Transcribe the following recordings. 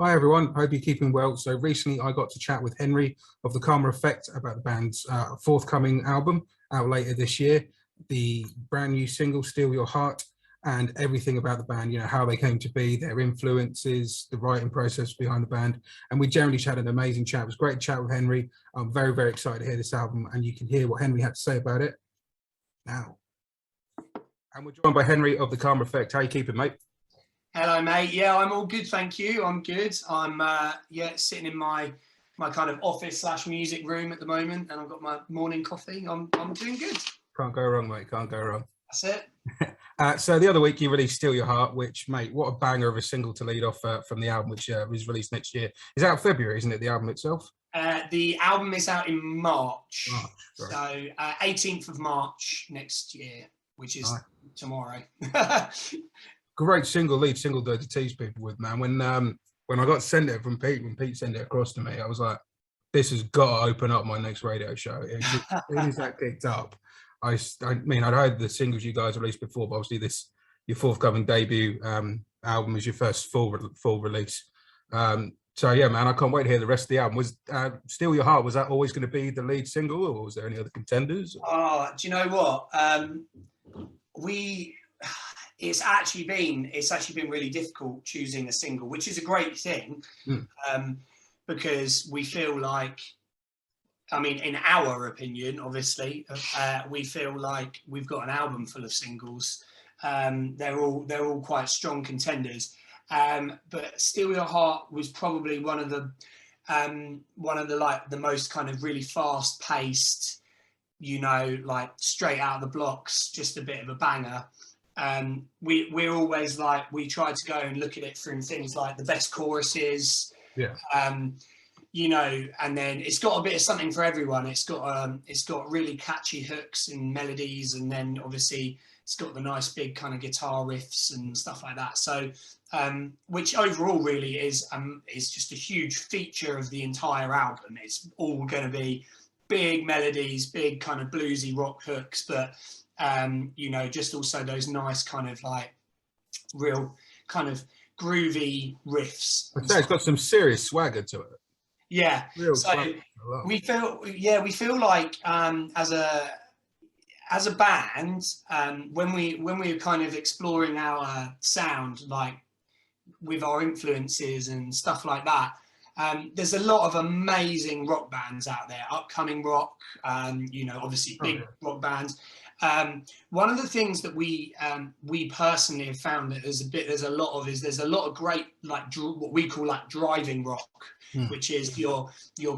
Hi everyone, hope you're keeping well. So recently I got to chat with Henry of the Karma Effect about the band's forthcoming album out later this year, the brand new single Steal Your Heart, and everything about the band, how they came to be, their influences, the writing process behind the band. And we generally had an amazing chat. It was great to chat with Henry. I'm very, very excited to hear this album, and you can hear what Henry had to say about it now. And we're joined by Henry of the Karma Effect. How you keeping, mate? Hello, mate. Yeah, I'm all good, thank you. I'm good. I'm sitting in my kind of office / music room at the moment, and I've got my morning coffee. I'm doing good. Can't go wrong, mate. Can't go wrong. That's it. So the other week you released Steal Your Heart, which, mate, what a banger of a single to lead off from the album, which was released next year. It's out February, isn't it, the album itself? The album is out in March. Right. So 18th of March next year, which is tomorrow. Great lead single to tease people with, man. When I got sent it from Pete, when Pete sent it across to me, I was like, this has got to open up my next radio show. As soon as that kicked up, I mean, I'd heard the singles you guys released before, but obviously your forthcoming debut album is your first full release. So yeah, man, I can't wait to hear the rest of the album. Was Steal Your Heart, was that always going to be the lead single, or was there any other contenders? Oh, do you know what? It's actually been really difficult choosing a single, which is a great thing, because we feel like, I mean, in our opinion, obviously, we feel like we've got an album full of singles. They're all quite strong contenders, but Steal Your Heart was probably one of the most kind of really fast paced, like straight out of the blocks, just a bit of a banger. We're always like, we try to go and look at it from things like the best choruses, and then it's got a bit of something for everyone. It's got really catchy hooks and melodies, and then obviously it's got the nice big kind of guitar riffs and stuff like that. So which overall really is just a huge feature of the entire album. It's all going to be big melodies, big kind of bluesy rock hooks, but just also those nice kind of like real kind of groovy riffs. I'd say it's got some serious swagger to it. Yeah. So we feel like as a band, when we're kind of exploring our sound, like with our influences and stuff like that, there's a lot of amazing rock bands out there, upcoming rock, obviously big rock bands. One of the things that we personally have found that there's a lot of great, like what we call like driving rock, which is your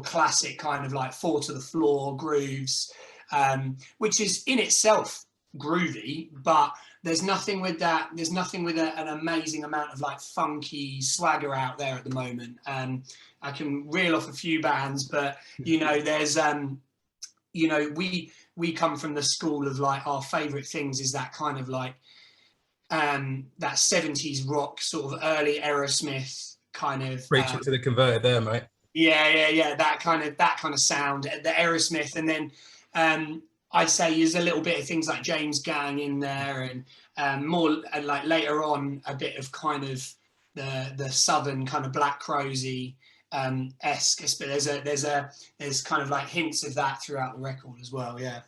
classic kind of like 4 to the floor grooves, which is in itself groovy, but there's nothing with that. There's nothing with an amazing amount of like funky swagger out there at the moment. I can reel off a few bands, but there's we come from the school of like, our favorite things is that kind of like that 70s rock, sort of early Aerosmith kind of preaching to the converted there, mate. Yeah, that kind of sound, the Aerosmith, and then I'd say there's a little bit of things like James Gang in there, and more like later on a bit of kind of the southern kind of Black Crowsy esque, but there's kind of like hints of that throughout the record as well. Yeah,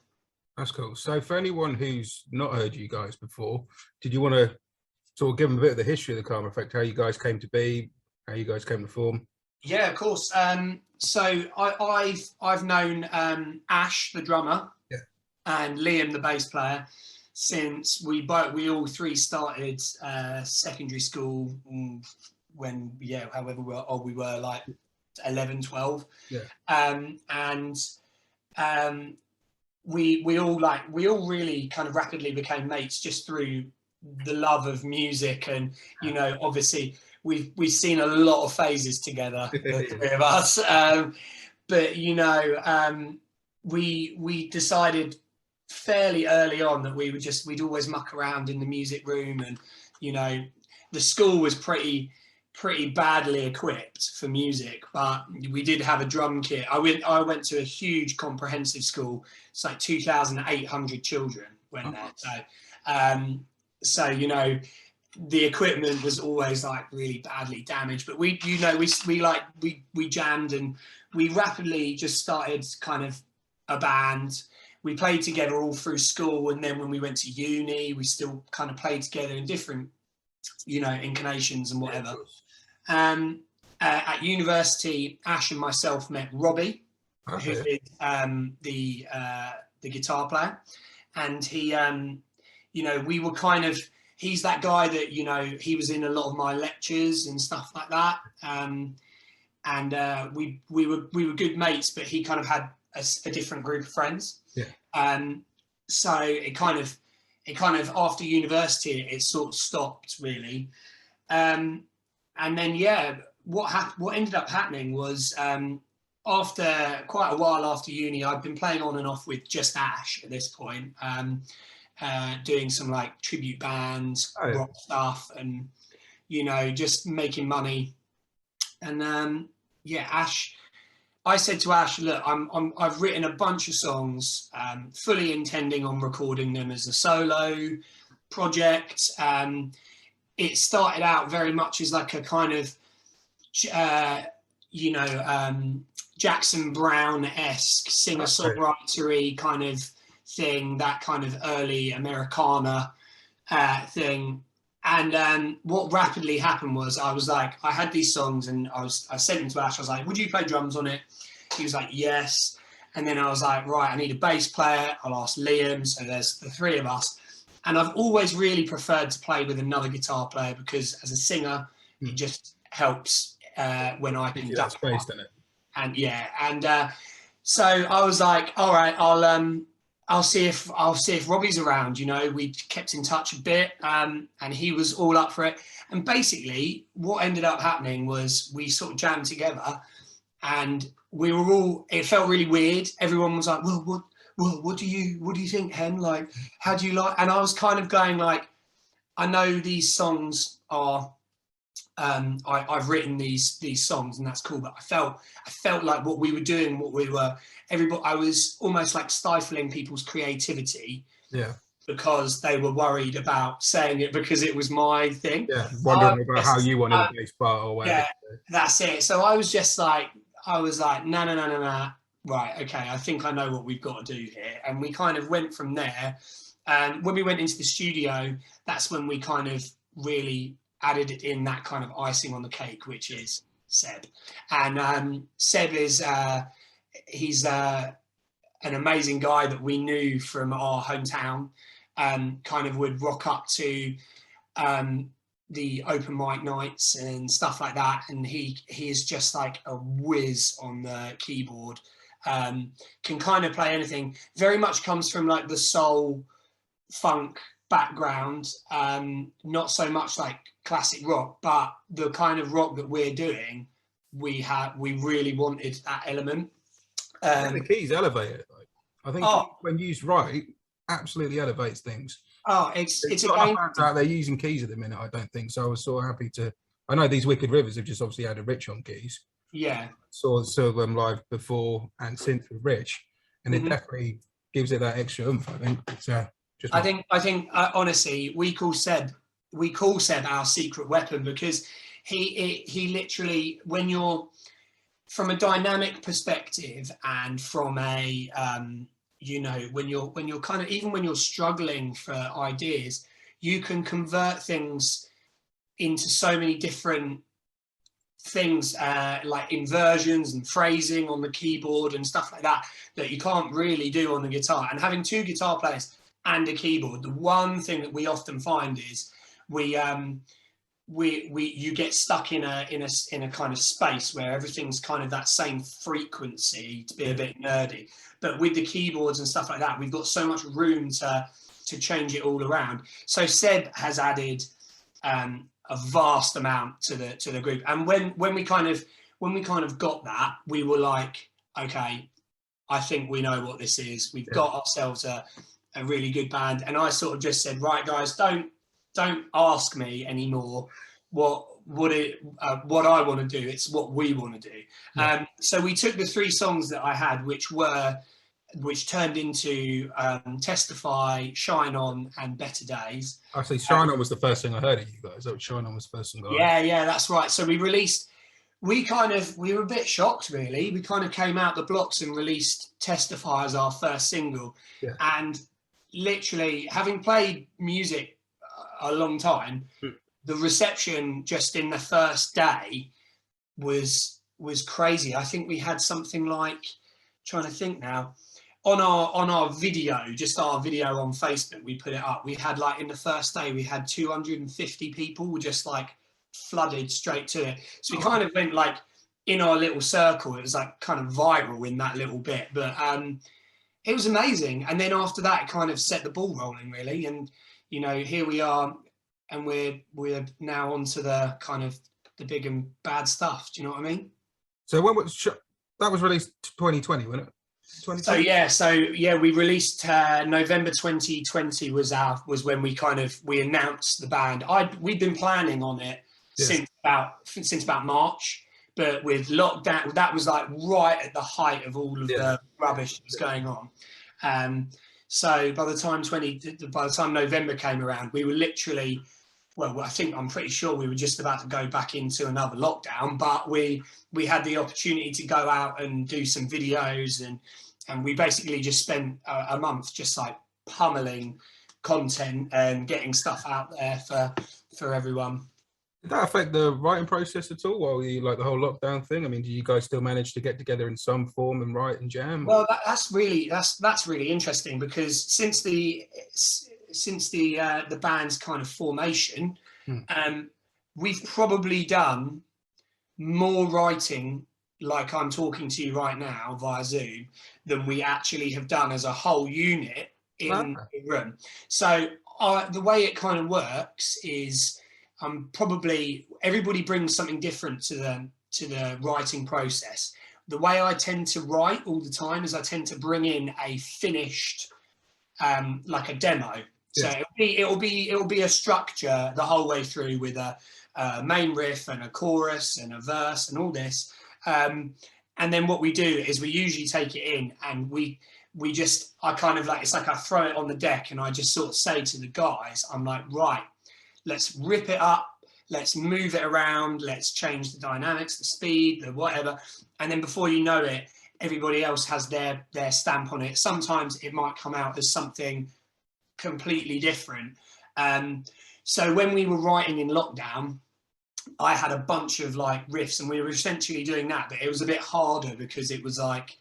that's cool. So for anyone who's not heard you guys before, did you want to sort of give them a bit of the history of the Karma Effect, how you guys came to be, how you guys came to form? Yeah, of course. So I've known Ash, the drummer, and Liam, the bass player, since we all three started secondary school when, however old we were, like 11, 12. And we all really kind of rapidly became mates just through the love of music. And, obviously we've seen a lot of phases together, the three of us. But, we decided fairly early on that we'd always muck around in the music room, and, the school was pretty badly equipped for music, but we did have a drum kit. I went to a huge comprehensive school. It's like 2,800 children went there. So the equipment was always like really badly damaged, but we jammed, and we rapidly just started kind of a band. We played together all through school, and then when we went to uni, we still kind of played together in different, inclinations and whatever. At university, Ash and myself met Robbie, who is the guitar player, and he, we were kind of, he's that guy that, he was in a lot of my lectures and stuff like that, and we were good mates, but he kind of had a different group of friends. So it kind of after university it sort of stopped really, and then what ended up happening was, after quite a while after uni, I'd been playing on and off with just Ash at this point, doing some like tribute bands, rock stuff, and just making money. And Ash, I said to Ash, look, I've written a bunch of songs, fully intending on recording them as a solo project. It started out very much as like a kind of, Jackson Brown-esque singer-songwritery kind of thing, that kind of early Americana thing. And what rapidly happened was, I was like, I had these songs, and I sent them to Ash. I was like, would you play drums on it? He was like, yes. And then I was like, right, I need a bass player. I'll ask Liam. So there's the three of us. And I've always really preferred to play with another guitar player, because as a singer, it just helps when I can duck space, doesn't it? And so I was like, all right, I'll see if Robbie's around. We kept in touch a bit, and he was all up for it. And basically, what ended up happening was we sort of jammed together, and we were all. It felt really weird. Everyone was like, "Well, what do you think, Hen? Like, how do you like?" And I was kind of going like, I know these songs are. I've written these songs, and that's cool, but I felt like what we were doing, I was almost like stifling people's creativity, because they were worried about saying it because it was my thing. Wondering about how you wanted a bass part or whatever. That's it. So I was like, no, right, okay, I think I know what we've got to do here. And we kind of went from there. And when we went into the studio, that's when we kind of really added in that kind of icing on the cake, which is Seb. And Seb is he's an amazing guy that we knew from our hometown, kind of would rock up to the open mic nights and stuff like that, and he is just like a whiz on the keyboard, can kind of play anything, very much comes from like the soul funk background, not so much like classic rock, but the kind of rock that we're doing, we really wanted that element. The keys elevate it. Like, I think when used right, absolutely elevates things. It's a not game. enough bands out there using keys at the minute, I don't think. So I was so happy to. I know these Wicked Rivers have just obviously had a Rich on keys. Saw them live before and since with Rich, and it definitely gives it that extra oomph. I think it's I think honestly, we call Seb our secret weapon, because he literally, when you're from a dynamic perspective, and from a when you're kind of, even when you're struggling for ideas, you can convert things into so many different things, like inversions and phrasing on the keyboard and stuff like that you can't really do on the guitar. And having two guitar players and a keyboard, the one thing that we often find is you get stuck in a kind of space where everything's kind of that same frequency, to be a bit nerdy. But with the keyboards and stuff like that, we've got so much room to change it all around. So Seb has added a vast amount to the group. And when we kind of got that, we were like, okay, I think we know what this is. We've got ourselves a really good band. And I sort of just said, right, guys, don't ask me anymore what I want to do. It's what we want to do. So we took the three songs that I had, which were which turned into Testify, Shine On, and Better Days. Actually, Shine On was the first thing I heard of you guys. Shine On was the first thing I heard. Yeah, that's right. So we released, we were a bit shocked, really. We kind of came out the blocks and released Testify as our first single. Yeah. And literally, having played music a long time, the reception just in the first day was crazy. I think we had something like, trying to think now, on our video, just our video on Facebook, we put it up. We had like in the first day, we had 250 people just like flooded straight to it. So we kind of went like in our little circle. It was like kind of viral in that little bit, but it was amazing. And then after that, it kind of set the ball rolling, really. And you know, here we are, and we're now onto the kind of the big and bad stuff. Do you know what I mean? So when was that was released 2020, wasn't it? 2020? So we released November 2020 was when we announced the band. We'd been planning on it since about March, but with lockdown, that was like right at the height of all of the rubbish that was going on. So by the time November came around, we were literally, well, I'm pretty sure we were just about to go back into another lockdown, but we had the opportunity to go out and do some videos, and we basically just spent a month just like pummeling content and getting stuff out there for everyone. Did that affect the writing process at all while you like the whole lockdown thing? I mean, do you guys still manage to get together in some form and write and jam? Well, that's really interesting, because since the band's kind of formation, we've probably done more writing, like I'm talking to you right now via Zoom, than we actually have done as a whole unit in the room. So the way it kind of works is probably everybody brings something different to the writing process. The way I tend to write all the time is I tend to bring in a finished, like a demo. So it'll be a structure the whole way through with a main riff and a chorus and a verse and all this. And then what we do is we usually take it in and I kind of like, it's like I throw it on the deck and I just sort of say to the guys, I'm like, right, let's rip it up. Let's move it around. Let's change the dynamics, the speed, the whatever. And then before you know it, everybody else has their stamp on it. Sometimes it might come out as something completely different. So when we were writing in lockdown, I had a bunch of like riffs and we were essentially doing that, but it was a bit harder because it was like,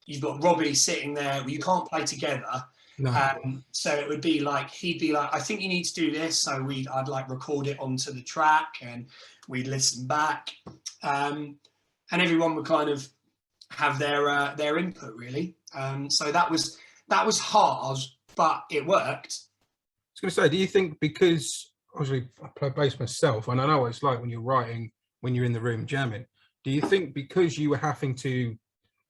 you've got Robbie sitting there, you can't play together. No. So it would be like, he'd be like, I think you need to do this. So I'd like record it onto the track and we'd listen back. And everyone would kind of have their input, really. So that was hard, but it worked. I was going to say, do you think, because obviously I play bass myself and I know what it's like when you're writing, when you're in the room jamming, do you think because you were having to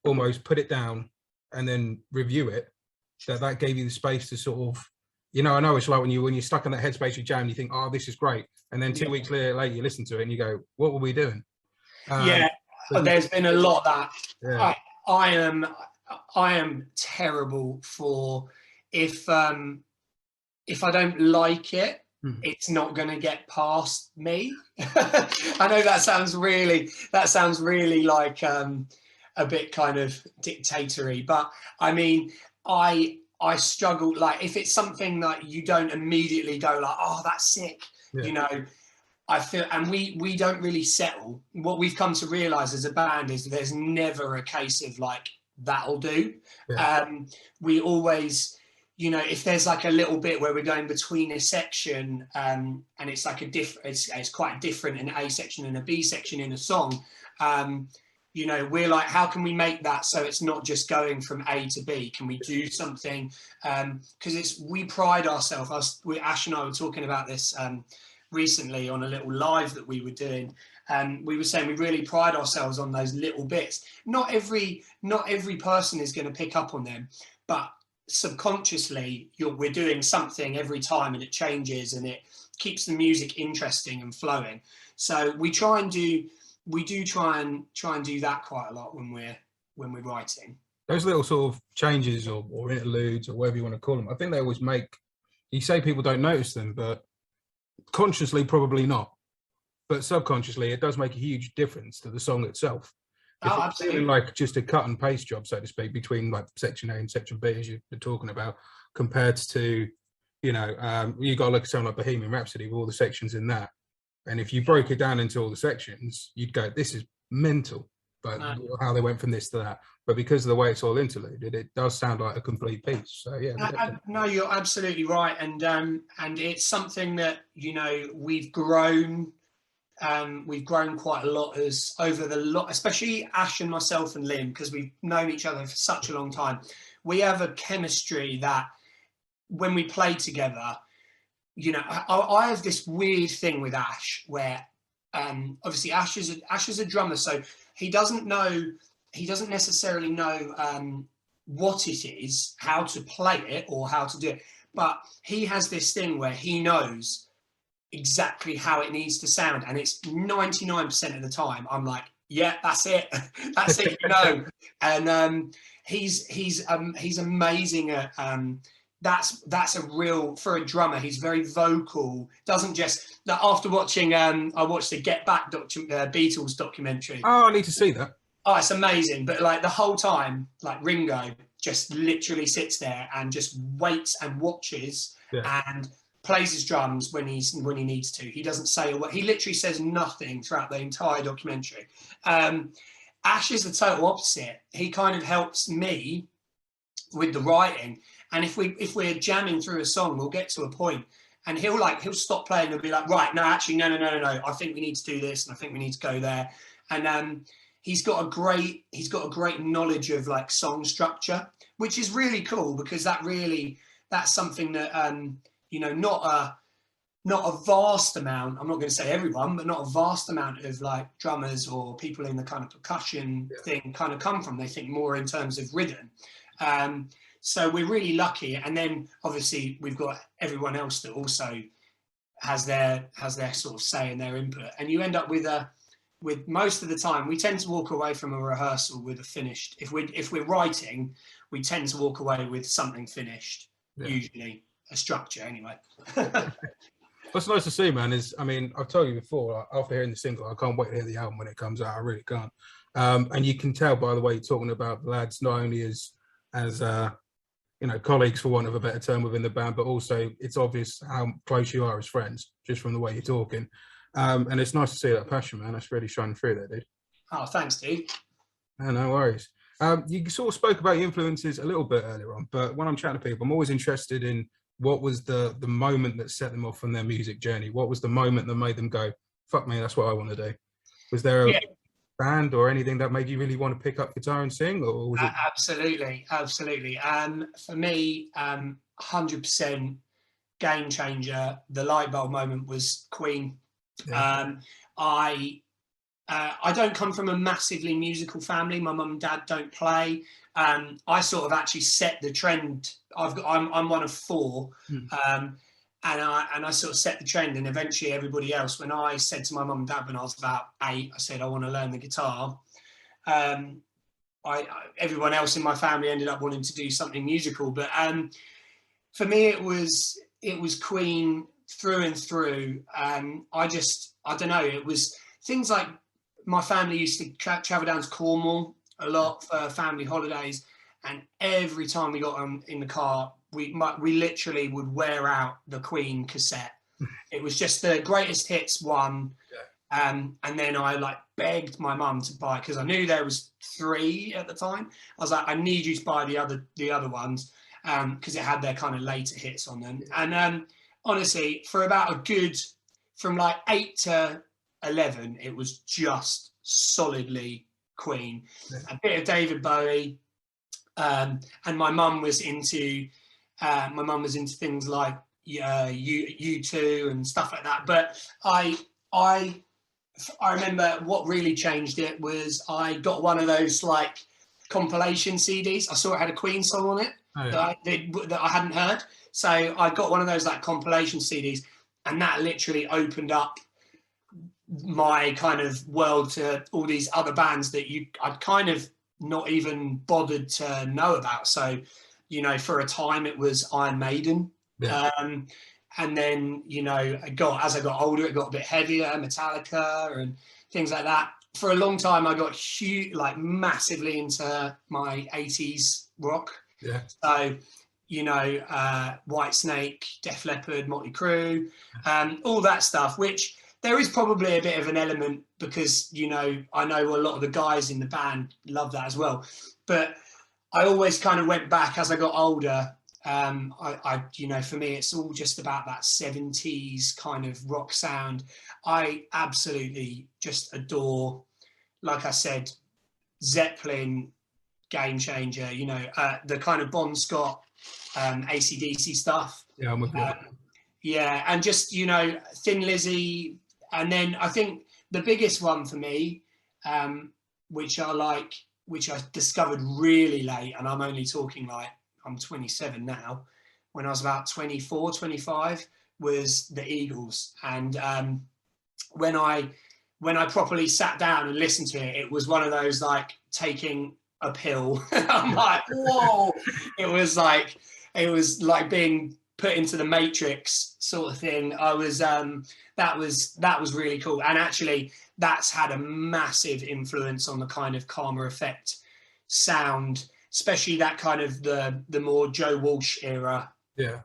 almost put it down and then review it, that gave you the space to sort of, you know, I know it's like when you're stuck in that headspace you jam, you think, oh, this is great, and then 2 weeks later you listen to it and you go, what were we doing? There's been a lot of that. I am terrible for if I don't like it, it's not going to get past me. I know that sounds really like a bit kind of dictatory, but I mean, I struggle, like if it's something that you don't immediately go like, oh, that's sick, you know, I feel, and we don't really settle. What we've come to realize as a band is there's never a case of like, that'll do. We always, you know, if there's like a little bit where we're going between a section and it's like it's quite different, an A section and a B section in a song, you know, we're like, how can we make that so it's not just going from A to B? Can we do something? Because we pride ourselves. Ash and I were talking about this recently on a little live that we were doing. We were saying we really pride ourselves on those little bits. Not every person is going to pick up on them, but subconsciously we're doing something every time and it changes and it keeps the music interesting and flowing. So we do try and do that quite a lot when we're writing. those little sort of changes or interludes or whatever you want to call them, I think they always make, you say people don't notice them, but consciously probably not, but subconsciously it does make a huge difference to the song itself. If Oh, it's feeling like just a cut and paste job, so to speak, between like section A and section B, as you're talking about, compared to, you know, you got to look at something like Bohemian Rhapsody with all the sections in that, and if you broke it down into all the sections, you'd go, this is mental, but how they went from this to that. But because of the way it's all interluded, it does sound like a complete piece. So yeah. No, you're absolutely right, and it's something that, you know, we've grown quite a lot as over the lot, especially Ash and myself and Liam, because we've known each other for such a long time. We have a chemistry that when we play together, you know, I have this weird thing with Ash where obviously Ash is a drummer, so he doesn't necessarily know what it is, how to play it or how to do it, but he has this thing where he knows exactly how it needs to sound, and it's 99% of the time I'm like, yeah, that's it. That's it, you know. And he's amazing at that's a real, for a drummer, he's very vocal, doesn't just, after watching I watched the Get Back Beatles documentary. Oh, I need to see that. Oh, it's amazing. But like the whole time, like Ringo just literally sits there and just waits and watches and plays his drums when he needs to. He doesn't say a word. He literally says nothing throughout the entire documentary. Ash is the total opposite. He kind of helps me with the writing. And if we're jamming through a song, we'll get to a point and he'll stop playing and be like, right, no, actually, no. I think we need to do this and I think we need to go there. And he's got a great knowledge of like song structure, which is really cool, because that's something that you know, not a vast amount, I'm not going to say everyone, but not a vast amount of like drummers or people in the kind of percussion thing kind of come from. They think more in terms of rhythm. So we're really lucky. And then obviously we've got everyone else that also has their sort of say and their input. And you end up with most of the time, we tend to walk away from a rehearsal with a finished, if we're writing, we tend to walk away with something finished, usually. A structure anyway. What's nice to see, man, is, I mean, I've told you before, after hearing the single, I can't wait to hear the album when it comes out. I really can't. And you can tell by the way you're talking about the lads, not only as you know, colleagues, for want of a better term, within the band, but also it's obvious how close you are as friends, just from the way you're talking. And it's nice to see that passion, man. That's really shining through there, dude. Oh, thanks, dude. No worries. You sort of spoke about your influences a little bit earlier on, but when I'm chatting to people, I'm always interested in what was the moment that set them off on their music journey? What was the moment that made them go, fuck me, that's what I want to do? Was there a band or anything that made you really want to pick up guitar and sing? Or was it... Absolutely. For me, 100% game changer, the light bulb moment was Queen. I don't come from a massively musical family. My mum and dad don't play. I sort of actually set the trend. I'm one of four, and I sort of set the trend. And eventually, everybody else. When I said to my mum and dad when I was about 8, I said I want to learn the guitar. Everyone else in my family ended up wanting to do something musical, but for me, it was Queen through and through. I don't know. It was things like, my family used to travel down to Cornwall a lot for family holidays, and every time we got in the car, we literally would wear out the Queen cassette. It was just the greatest hits one, and then I like begged my mum to buy, because I knew there was 3 at the time. I was like, I need you to buy the other ones, because it had their kind of later hits on them. And honestly, for about a good, from like 8 to 11, it was just solidly Queen. A bit of David Bowie, and my mum was into things like U2 and stuff like that. But I remember what really changed it was I got one of those like compilation CDs. I saw it had a Queen song on it that I hadn't heard, so I got one of those like compilation CDs, and that literally opened up my kind of world to all these other bands that I'd kind of not even bothered to know about. So, you know, for a time it was Iron Maiden. Yeah. And then, you know, as I got older, it got a bit heavier, Metallica and things like that. For a long time, I got huge, like massively into my 80s rock. Yeah. So, you know, Whitesnake, Def Leppard, Motley Crue, all that stuff, which there is probably a bit of an element because, you know, I know a lot of the guys in the band love that as well. But I always kind of went back as I got older. You know, for me, it's all just about that 70s kind of rock sound. I absolutely just adore, like I said, Zeppelin, game changer, you know, the kind of Bon Scott, AC/DC stuff. Yeah, I'm with you. Yeah, and just, you know, Thin Lizzy. And then I think the biggest one for me, which I discovered really late, and I'm only talking like, I'm 27 now, when I was about 24, 25, was the Eagles. And when I properly sat down and listened to it, it was one of those like taking a pill. I'm like, whoa! It was like being put into the Matrix sort of thing. I was that was really cool, and actually that's had a massive influence on the kind of Karma Effect sound, especially that kind of the more Joe Walsh era. Yeah.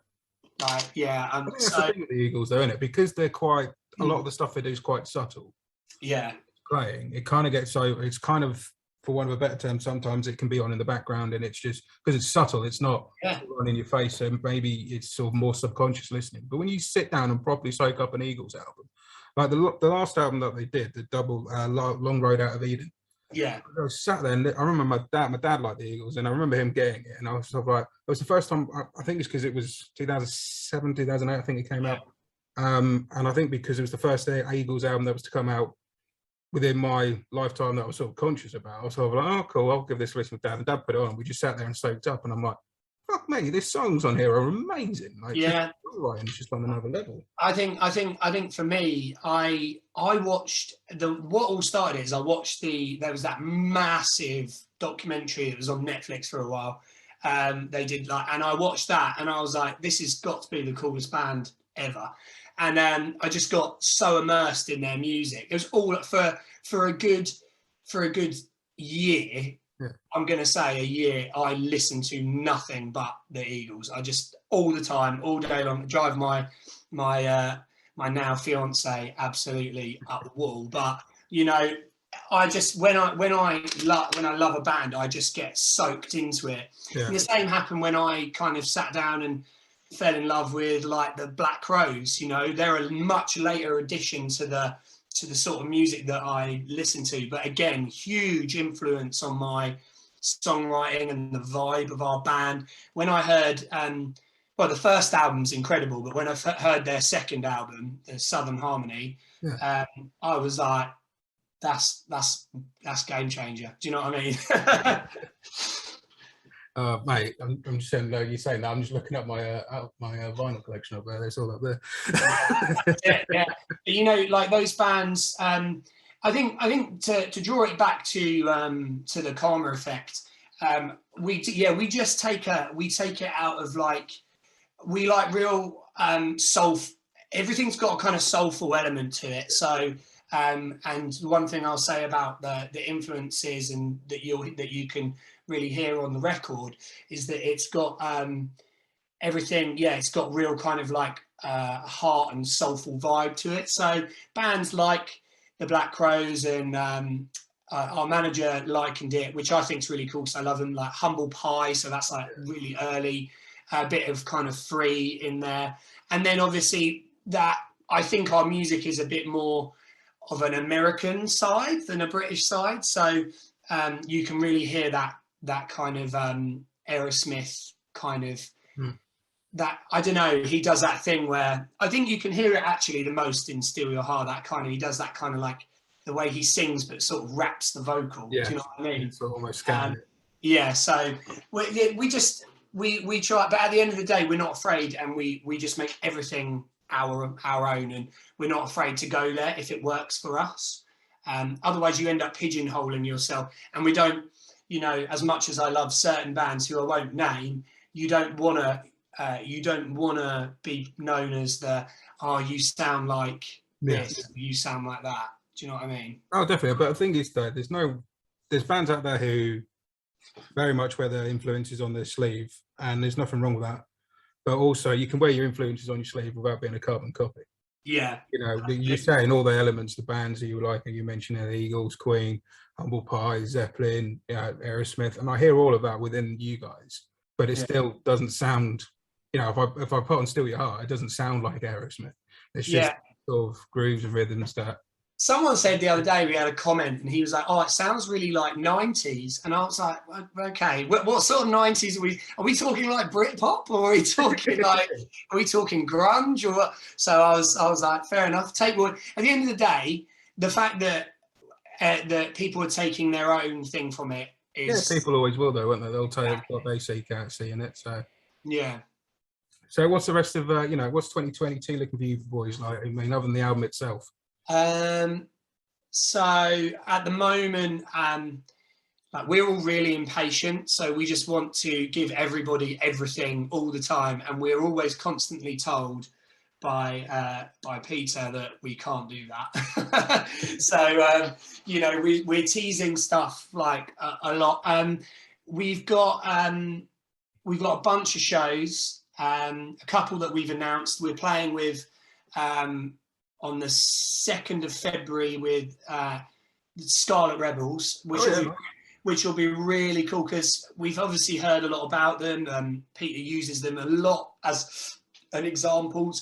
Like, yeah. I think that's the thing with the Eagles, though, isn't it? Because they're quite, a lot of the stuff they do is quite subtle. Yeah. Playing, it kind of gets so, it's kind of, for want of a better term, sometimes it can be on in the background, and it's just because it's subtle, it's not on in your face, so maybe it's sort of more subconscious listening. But when you sit down and properly soak up an Eagles album, like the last album that they did, the double Long Road Out of Eden, yeah, I was sat there and I remember my dad liked the Eagles, and I remember him getting it, and I was sort of like, it was the first time, I think it's because it was 2007, 2008, I think it came out, and I think because it was the first Eagles album that was to come out within my lifetime that I was sort of conscious about. I was sort of like, oh, cool, I'll give this a listen with Dad. And Dad put it on. We just sat there and soaked up. And I'm like, fuck me, these songs on here are amazing. Like, yeah, and it's just on another level. I think for me, I watched what all started is I watched there was that massive documentary that was on Netflix for a while. They did and I watched that and I was like, this has got to be the coolest band ever. And I just got so immersed in their music. It was all for a good year. Yeah. I'm going to say a year. I listened to nothing but the Eagles. I just all the time, all day long, drive my now fiance absolutely up the wall. But you know, I just when I love a band, I just get soaked into it. Yeah. And the same happened when I kind of sat down and fell in love with like the Black Crowes. You know, they're a much later addition to the sort of music that I listen to, but again, huge influence on my songwriting and the vibe of our band. When I heard well, the first album's incredible, but when I heard their second album, the Southern Harmony, I was like, that's game changer. Do you know what I mean? Mate, I'm just saying. You saying that? I'm just looking at my vinyl collection up there. It's all up there. yeah. But, you know, like those bands. I think to draw it back to the Karma Effect. We just take it out of like we like real soul. Everything's got a kind of soulful element to it. So. And one thing I'll say about the influences and that you can really hear on the record is that it's got everything. Yeah, it's got real kind of like heart and soulful vibe to it. So bands like the Black Crowes and our manager likened it, which I think is really cool because I love them, like Humble Pie. So that's like really early, a bit of kind of free in there. And then obviously that I think our music is a bit more of an American side than a British side. So you can really hear that kind of Aerosmith kind of that, I don't know, he does that thing where I think you can hear it actually the most in Steal Your Heart, that kind of, he does that kind of like the way he sings but sort of raps the vocal. Yeah. Do you know what I mean? It's almost scary. Yeah, so we try, but at the end of the day we're not afraid, and we just make everything our own, and we're not afraid to go there if it works for us. Otherwise you end up pigeonholing yourself, and we don't you know, as much as I love certain bands who I won't name, you don't want to be known as the, oh, you sound like this, you sound like that. Do you know what I mean? Oh, definitely. But the thing is that there's bands out there who very much wear their influences on their sleeve, and there's nothing wrong with that. But also, you can wear your influences on your sleeve without being a carbon copy. Yeah. You know, you're saying all the elements, the bands that you like, and you mentioned the Eagles, Queen, Humble Pie, Zeppelin, you know, Aerosmith, and I hear all of that within you guys, but it still doesn't sound, you know, if I put on Still Your Heart, it doesn't sound like Aerosmith. It's just sort of grooves and rhythms that. Someone said the other day, we had a comment, and he was like, oh, it sounds really like 90s. And I was like, okay, what sort of 90s are we talking like Britpop, or are we talking like, are we talking grunge, or what? So I was like, fair enough, take one. At the end of the day, the fact that that people are taking their own thing from it is. Yeah, people always will though, won't they? They'll take what they see, can't see in it, so. Yeah. So what's the rest of, you know, what's 2022 looking for you boys like? I mean, other than the album itself? So at the moment, like, we're all really impatient, so we just want to give everybody everything all the time, and we're always constantly told by Peter that we can't do that. So you know, we're teasing stuff like a lot. We've got a bunch of shows, a couple that we've announced. We're playing with on the 2nd of February with Scarlet Rebels, which will be really cool, because we've obviously heard a lot about them. Peter uses them a lot as an example,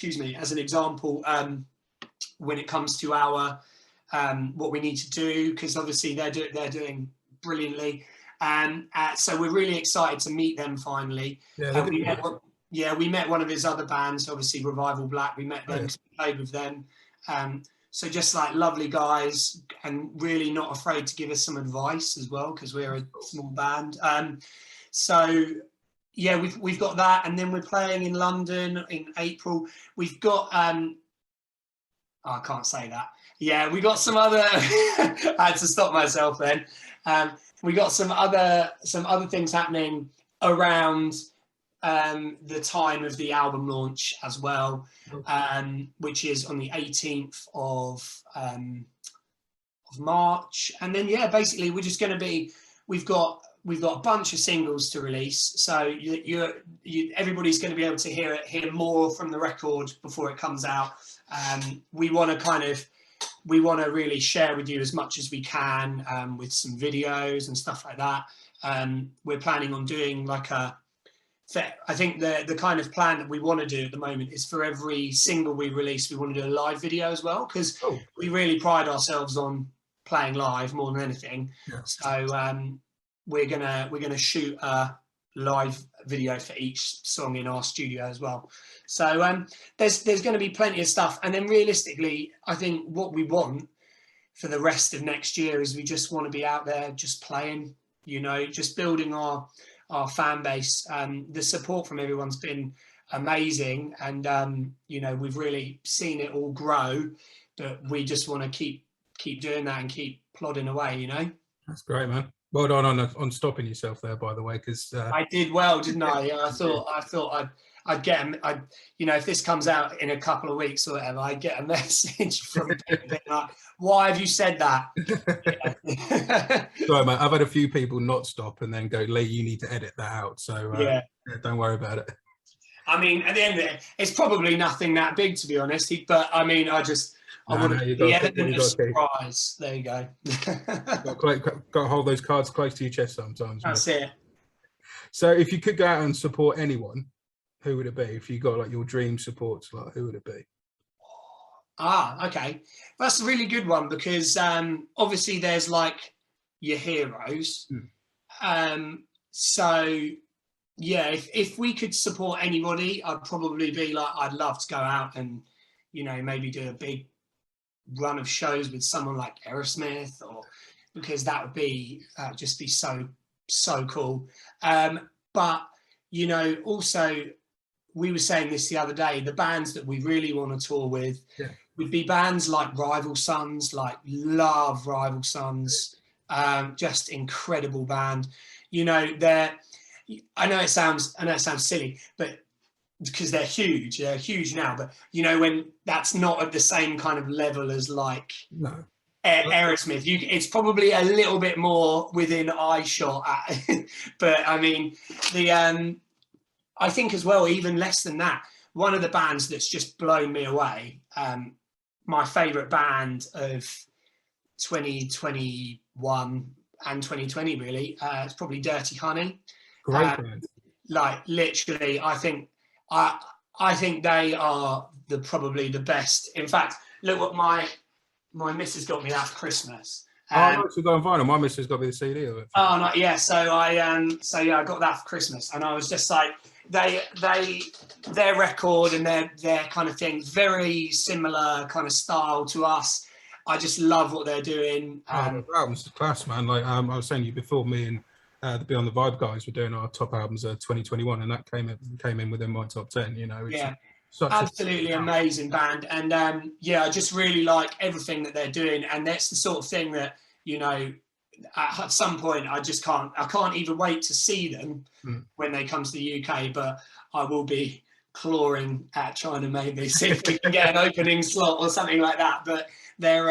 when it comes to our what we need to do, because obviously they're doing brilliantly. So we're really excited to meet them finally. We met one of his other bands, obviously Revival Black. We met them, played with them. So just like lovely guys, and really not afraid to give us some advice as well, because we're a small band. So yeah, we've got that, and then we're playing in London in April. We've got I can't say that. Yeah, we got some other. I had to stop myself then. We got some other things happening around the time of the album launch as well, which is on the 18th of March. And then basically we're just going to be, we've got a bunch of singles to release, so everybody's going to be able to hear more from the record before it comes out. We want to really share with you as much as we can, with some videos and stuff like that. We're planning on doing like I think the kind of plan that we want to do at the moment is, for every single we release, we want to do a live video as well, because we really pride ourselves on playing live more than anything. So we're gonna shoot a live video for each song in our studio as well. So there's going to be plenty of stuff. And then realistically, I think what we want for the rest of next year is we just want to be out there just playing, you know, just building our fan base. The support from everyone's been amazing, and you know, we've really seen it all grow, but we just want to keep doing that and keep plodding away, you know. That's great, man. Well done on stopping yourself there, by the way, because I did well, didn't I? I thought I'd get you know, if this comes out in a couple of weeks or whatever, I get a message from people like, why have you said that? Sorry, mate, I've had a few people not stop and then go, Lee, you need to edit that out. So don't worry about it. I mean, at the end of it, it's probably nothing that big, to be honest. But I mean, I want the element of surprise. There you go. got to hold those cards close to your chest sometimes. That's it. So if you could go out and support anyone, who would it be? If you got like your dream support slot, who would it be? Okay. That's a really good one, because obviously there's like your heroes. So yeah, if we could support anybody, I'd probably be like, I'd love to go out and, you know, maybe do a big run of shows with someone like Aerosmith, or because that would be just be so cool. But you know, also, we were saying this the other day, the bands that we really want to tour with would be bands like Rival Sons, like love Rival Sons, Just incredible band. You know, I know it sounds silly, but because they're huge now, but you know, when that's not at the same kind of level as like No. Aerosmith, it's probably a little bit more within eye shot but I mean, I think as well, even less than that, one of the bands that's just blown me away, my favorite band of 2021 and 2020 really, it's probably Dirty Honey. Great band. Like literally, I think they are probably the best. In fact, look what my missus got me that for Christmas. Oh, so go on vinyl. My missus got me the CD of it. Oh, no, yeah. So I got that for Christmas, and I was just like, their record and their kind of thing, very similar kind of style to us. I just love what they're doing. The album's class, man. Like I was saying to you before, me and the Beyond the Vibe guys were doing our top albums of 2021, and that came in within my top 10. You know, it's absolutely amazing band, and I just really like everything that they're doing, and that's the sort of thing that, you know, at some point I can't even wait to see them when they come to the UK, but I will be clawing at trying to maybe see if we can get an opening slot or something like that. But they're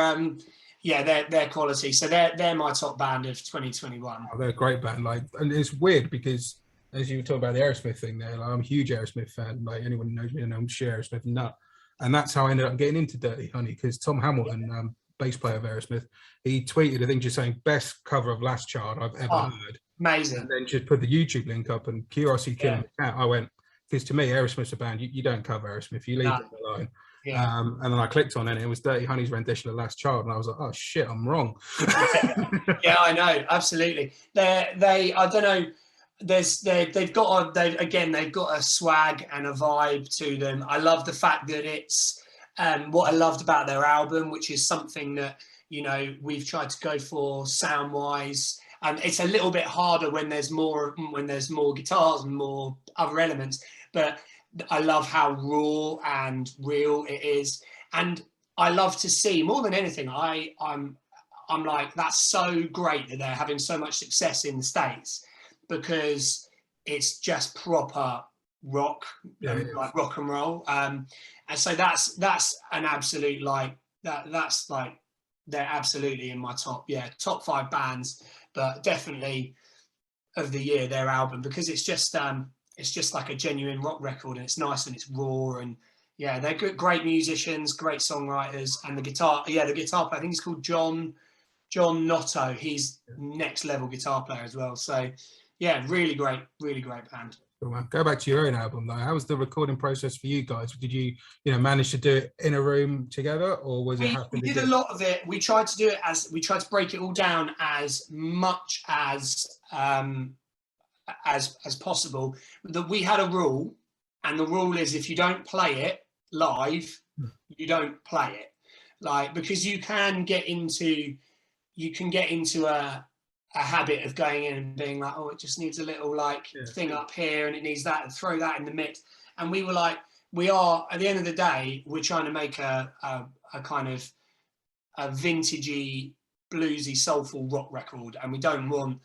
quality. So they're my top band of 2021. Oh, they're a great band. Like, and it's weird because as you were talking about the Aerosmith thing there, like, I'm a huge Aerosmith fan. Like anyone who knows me, I'm sheer Aerosmith nut. And that's how I ended up getting into Dirty Honey, because Tom Hamilton, bass player of Aerosmith, he tweeted, I think, just saying best cover of Last Child I've ever heard. Amazing. And then just put the YouTube link up, and QRC Killing the Cat. I went, because to me, Aerosmith's a band, you don't cover Aerosmith, you leave them alone. Yeah. And then I clicked on it, and it was Dirty Honey's rendition of Last Child, and I was like, oh shit, I'm wrong. Yeah, I know, absolutely. I don't know. They've got a swag and a vibe to them. I love the fact that it's what I loved about their album, which is something that, you know, we've tried to go for sound wise. It's a little bit harder when there's more guitars and more other elements, but I love how raw and real it is, and I love to see, more than anything, I'm like, that's so great that they're having so much success in the States, because it's just proper rock, like rock and roll, and so that's an absolute, like, that's like, they're absolutely in my top 5 bands, but definitely of the year, their album, because it's just like a genuine rock record, and it's nice and it's raw, and they're good, great musicians, great songwriters, and the guitar player, I think he's called John Notto. He's next level guitar player as well. So really great band. Go back to your own album though. How was the recording process for you guys? Did you manage to do it in a room together, or was it? We did a lot of it. We tried to break it all down as much as possible. That we had a rule, and the rule is, if you don't play it live, you don't play it. Like, because you can get into a habit of going in and being like, oh, it just needs a little thing up here, and it needs that, and throw that in the mix. And we were like, at the end of the day, we're trying to make a kind of a vintagey, bluesy, soulful rock record, and we don't want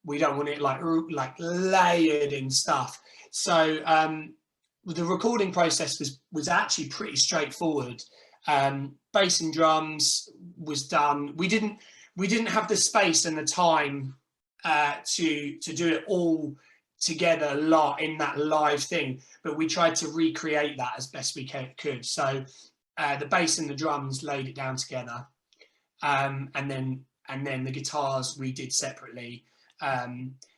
it like layered in stuff. So the recording process was actually pretty straightforward. Bass and drums was done. We didn't have the space and the time to do it all together in that live thing, but we tried to recreate that as best we could. So the bass and the drums laid it down together, and then the guitars we did separately.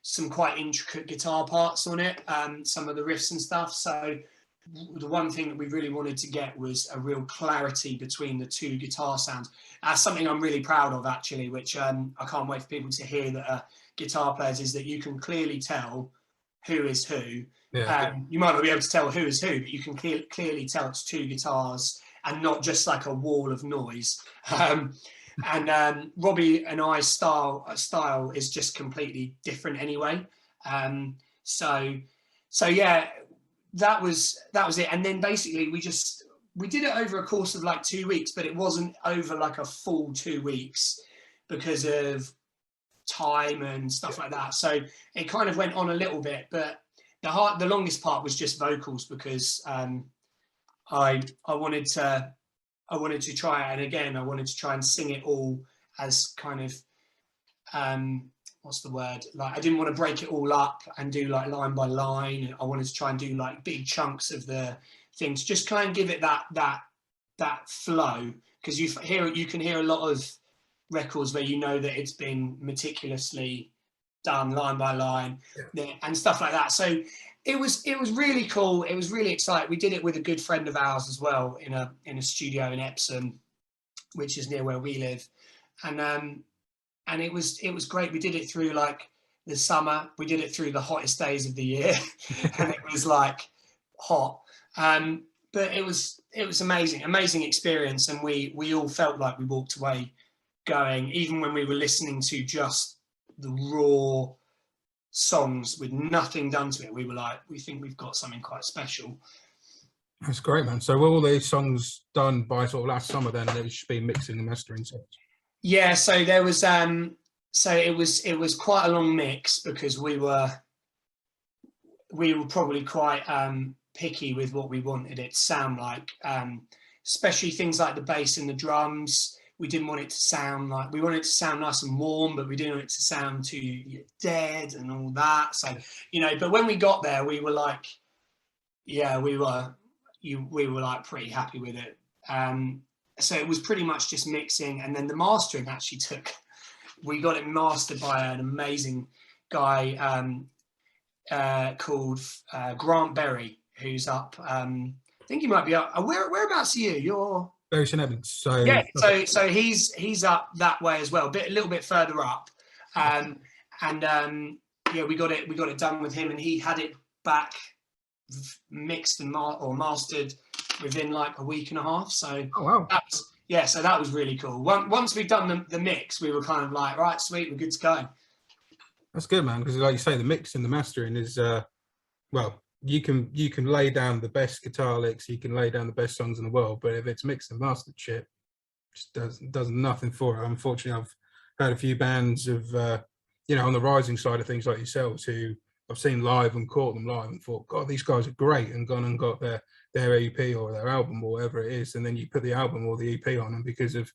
Some quite intricate guitar parts on it, some of the riffs and stuff. So the one thing that we really wanted to get was a real clarity between the two guitar sounds. That's something I'm really proud of, actually, which I can't wait for people to hear that are guitar players, is that you can clearly tell who is who. You might not be able to tell who is who, but you can clearly tell it's two guitars and not just like a wall of noise. And Robbie and I's style is just completely different anyway. So yeah, that was it. And then basically we did it over a course of like 2 weeks, but it wasn't over like a full 2 weeks because of time and stuff like that. So it kind of went on a little bit, but the longest part was just vocals, because I wanted to try it, and again I wanted to try and sing it all as kind of what's the word, like I didn't want to break it all up and do like line by line. I wanted to try and do like big chunks of the things, just try and give it that flow, because you can hear a lot of records where you know that it's been meticulously done line by line, and stuff like that. So it was really cool. It was really exciting. We did it with a good friend of ours as well in a studio in Epsom, which is near where we live, and it was great. We did it through like the summer. We did it through the hottest days of the year, and it was like hot. But it was amazing experience, and we all felt like we walked away going, even when we were listening to just the raw songs with nothing done to it, we were like, we think we've got something quite special. That's great, man. So were all these songs done by sort of last summer then, and it was just been mixing and mastering sets? Yeah, so there was so it was quite a long mix, because we were probably quite picky with what we wanted it to sound like, especially things like the bass and the drums. We didn't want it to sound like, we wanted it to sound nice and warm, but we didn't want it to sound too dead and all that. So, you know, but when we got there, we were like, yeah, we were like pretty happy with it. So it was pretty much just mixing, and then the mastering actually we got it mastered by an amazing guy called Grant Berry, who's up. I think he might be up. Whereabouts are you? You're Very St Edmunds. So yeah, so he's up that way as well, a little bit further up, yeah, we got it done with him, and he had it back mixed and mastered within like a week and a half. So oh wow, so that was really cool. Once we'd done the mix, we were kind of like, right, sweet, we're good to go. That's good, man, because like you say, the mix and the mastering is well, you can lay down the best guitar licks, you can lay down the best songs in the world, but if it's mixed and mastered shit, just does nothing for it. Unfortunately, I've heard a few bands of you know, on the rising side of things like yourselves, who I've seen live and caught them live and thought, God, these guys are great, and gone and got their EP or their album or whatever it is, and then you put the album or the EP on, and because of,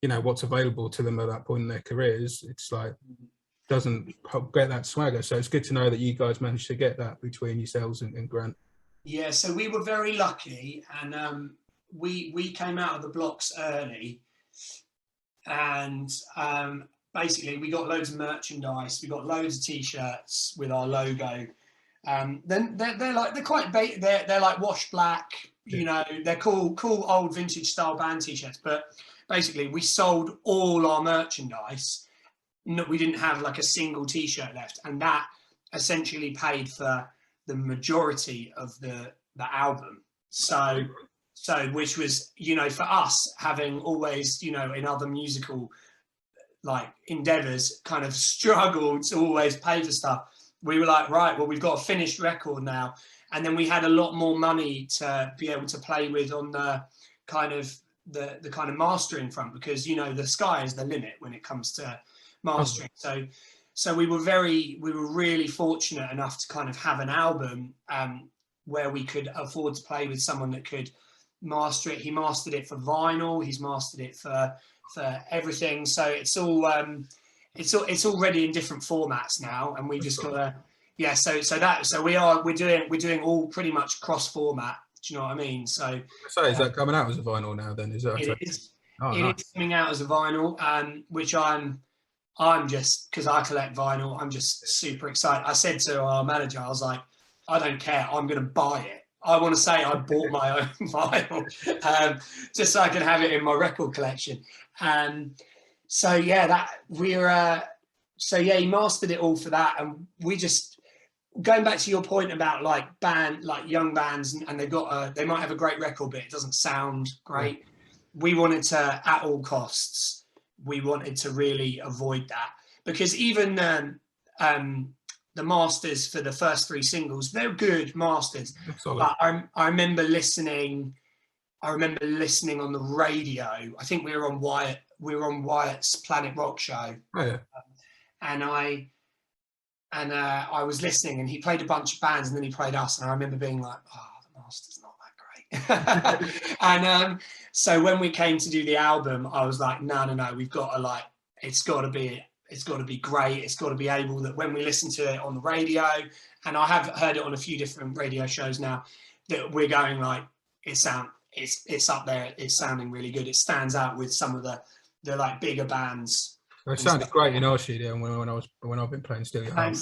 you know, what's available to them at that point in their careers, it's like doesn't get that swagger. So it's good to know that you guys managed to get that between yourselves and Grant. Yeah, so we were very lucky, and we came out of the blocks early, and basically we got loads of merchandise. We got loads of t-shirts with our logo. Then they're quite they're like wash black, you know, they're cool old vintage style band t-shirts. But basically we sold all our merchandise. No, we didn't have like a single t-shirt left, and that essentially paid for the majority of the album. So which was, you know, for us, having always, you know, in other musical like endeavors kind of struggled to always pay for stuff, we were like, right, well, we've got a finished record now. And then we had a lot more money to be able to play with on the kind of the kind of mastering front, because, you know, the sky is the limit when it comes to mastering. So we were really fortunate enough to kind of have an album where we could afford to play with someone that could master it. He mastered it for vinyl, he's mastered it for everything. So it's all already in different formats now, and we just gotta, yeah. So we're doing all pretty much cross format. Do you know what I mean? So is that coming out as a vinyl now? Then is that? It is coming out as a vinyl, which I'm just, because I collect vinyl, I'm just super excited. I said to our manager, I was like, I don't care, I'm going to buy it. I want to say I bought my own vinyl, just so I can have it in my record collection. So yeah, he mastered it all for that, and we just, going back to your point about like young bands, and they might have a great record, but it doesn't sound great. We wanted to, at all costs, we wanted to really avoid that, because even the masters for the first 3 singles, they're good masters. But I remember listening on the radio. I think we were on Wyatt's Planet Rock show. Oh, yeah. and I was listening, and he played a bunch of bands, and then he played us, and I remember being like, oh, the Master's not that great. And so when we came to do the album, I was like, no, we've got to, like, it's got to be great. It's got to be able that when we listen to it on the radio, and I have heard it on a few different radio shows now, that we're going like, it's up there. It's sounding really good. It stands out with some of the like bigger bands. It sounded great in our studio when I've been playing Still Your Heart.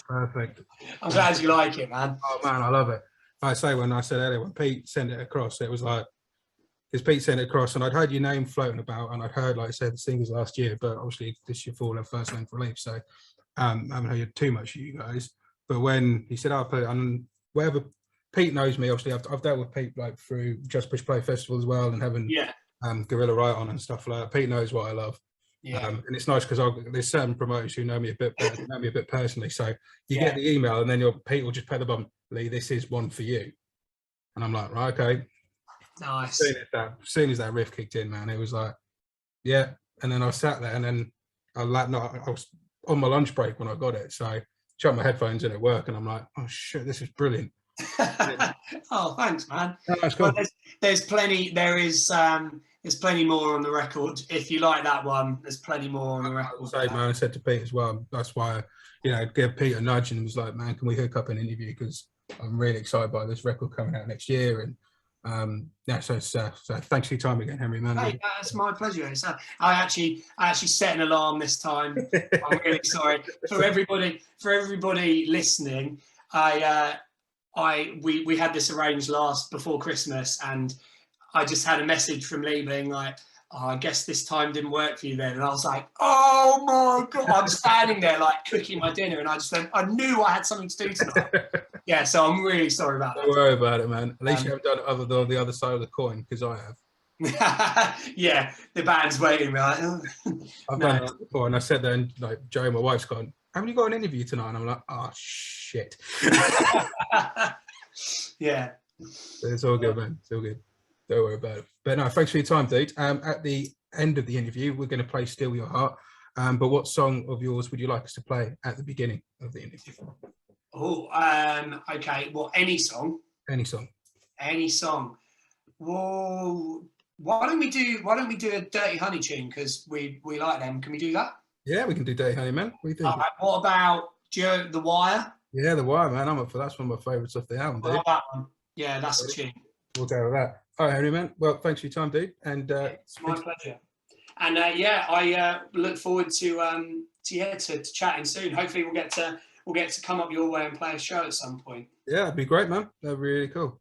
Perfect. I'm glad you like it, man. Oh man, I love it. I say, when I said earlier, when Pete sent it across, it was like, because Pete sent it across, and I'd heard your name floating about, and I'd heard, like I said, the singles last year, but obviously this is your full and first length release, so I haven't heard too much of you guys. But when he said, I'll put it on, wherever, Pete knows me, obviously I've dealt with Pete like through Just Push Play Festival as well, and having Gorilla Riot on and stuff like that. Pete knows what I love. Yeah. And it's nice because there's certain promoters who know me a bit better, know me a bit personally. So you get the email, and then Pete will just pay the bump, Lee, this is one for you. And I'm like, right, okay. Nice. As soon as that riff kicked in, man, it was like, yeah. And then I sat there, and then I was on my lunch break when I got it. So I chucked my headphones in at work, and I'm like, oh shit, this is brilliant. Oh, thanks, man. No, that's cool. Well, there's plenty more on the record. If you like that one, there's plenty more on the record. I said to Pete as well, that's why I give Pete a nudge and was like, man, can we hook up an interview, because I'm really excited by this record coming out next year. And so thanks for your time again, Henry, man. Hey, that's my pleasure. I actually set an alarm this time. I'm really sorry for everybody listening. We had this arranged before Christmas, and I just had a message from Lee being like, oh, I guess this time didn't work for you then. And I was like, oh my God, I'm standing there like cooking my dinner, and I just went, I knew I had something to do tonight. Yeah, so I'm really sorry about that. Don't worry about it, man. At least you haven't done it other than the other side of the coin, because I have. Yeah, the band's waiting. Like, I've done that before, and I said then, like, Joe, my wife's gone, haven't you got an interview tonight? And I'm like, oh shit. Yeah. It's all good, man. It's all good. Don't worry about it. But no, thanks for your time, dude. At the end of the interview, we're going to play Still Your Heart. But what song of yours would you like us to play at the beginning of the interview? Oh, okay. Well, any song. Any song. Any song. Well, why don't we do a Dirty Honey tune, because we like them? Can we do that? Yeah, we can do Dirty Honey, man. What do you think? All right. What about The Wire? Yeah, The Wire, man. I'm up for that. That's one of my favourites off the album, dude. That one. Yeah, that's a tune. We'll go with that. All right, Henry, man. Well, thanks for your time, dude. And it's my pleasure. And I look forward to chatting soon. Hopefully, we'll get to come up your way and play a show at some point. Yeah, it'd be great, man. That'd be really cool.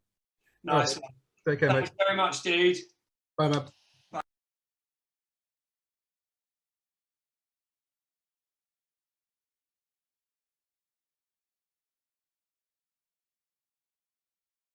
Nice one. Take care, Thanks mate. very much, dude. Bye, man.